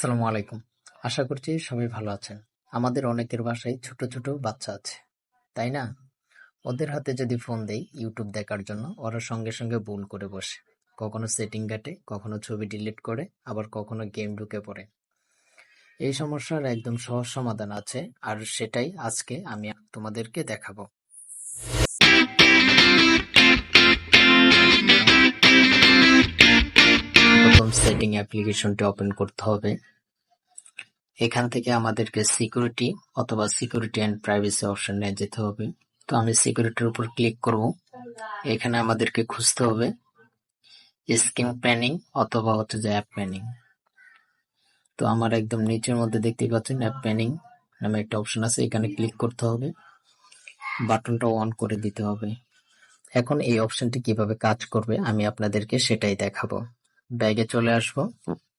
আসসালামু আলাইকুম। আশা করছি সবাই ভালো আছেন। আমাদের অনেকের বাসায় ছোট ছোট বাচ্চা আছে, তাই না? ওদের হাতে যদি ফোন দেই ইউটিউব দেখার জন্য, ওরা সঙ্গে সঙ্গে ভুল করে বসে। কখনো সেটিং ঘাটে, কখনো ছবি ডিলিট করে, আবার কখনো গেম ঢুকে পড়ে। এই সমস্যার একদম সহজ সমাধান আছে, আর সেটাই আজকে আমি তোমাদেরকে দেখাবো। প্রথম সেটিং অ্যাপ্লিকেশনটি ওপেন করতে হবে। এখান থেকে আমাদেরকে সিকিউরিটি অথবা সিকিউরিটি অ্যান্ড প্রাইভেসি অপশনে যেতে হবে। তো আমি সিকিউরিটির উপর ক্লিক করব। এখানে আমাদেরকে খুঁজতে হবে স্ক্রিন প্যানিং অথবা যে অ্যাপ প্যানিং। তো আমার একদম নিচের মধ্যে দেখতে পাচ্ছেন অ্যাপ প্যানিং নামে একটা অপশন আছে, এখানে ক্লিক করতে হবে, বাটনটা অন করে দিতে হবে। এখন এই অপশনটি কিভাবে কাজ করবে আমি আপনাদেরকে সেটাই দেখাবো। ব্যাগে চলে আসবো।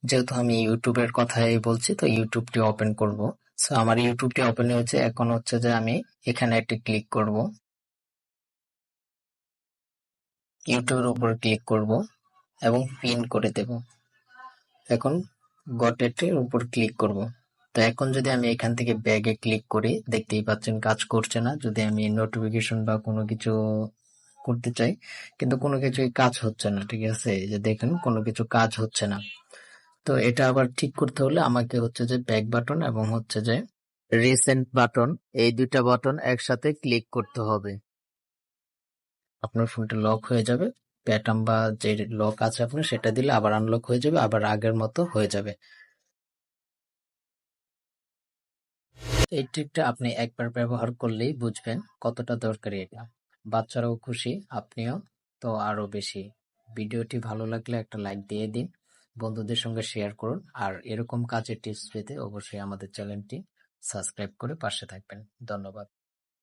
যেহেতু আমি ইউটিউবের কথাই বলছি, তো ইউটিউবটি ওপেন করব। সো আমার ইউটিউবটি ওপেন হয়েছে। এখন হচ্ছে যে আমি এখানে একটি ক্লিক করব, ইউটিউবের উপর ক্লিক করব এবং পিন করে দেব। এখন গট এর উপর ক্লিক করব। তো এখন যদি আমি এখান থেকে ব্যাগে ক্লিক করি, দেখতেই পাচ্ছেন কাজ করছে না। যদি আমি নোটিফিকেশন বা কোনো কিছু করতে চাই, কিন্তু কোনো কিছুই কাজ হচ্ছে না। ঠিক আছে, এই যে দেখেন কোনো কিছু কাজ হচ্ছে না। তো এটা আবার ঠিক করতে হলে আমাকে হচ্ছে যে ব্যাক বাটন এবং হচ্ছে যে রিসেন্ট বাটন, এই দুইটা বাটন একসাথে ক্লিক করতে হবে। আপনার ফোনটা লক হয়ে যাবে। প্যাটার্ন বা যে লক আছে আপনার, সেটা দিলে আবার আনলক হয়ে যাবে, আবার আগের মতো হয়ে যাবে। এই ট্রিকটা আপনি একবার ব্যবহার করলেই বুঝবেন কতটা দরকারি এটা। বাচ্চারাও খুশি, আপনিও তো আরো বেশি। ভিডিওটি ভালো লাগলে একটা লাইক দিয়ে দিন, বন্ধুদের সঙ্গে শেয়ার করুন, আর এরকম কাজের টিপস পেতে অবশ্যই আমাদের চ্যানেলটি সাবস্ক্রাইব করে পাশে থাকবেন। ধন্যবাদ।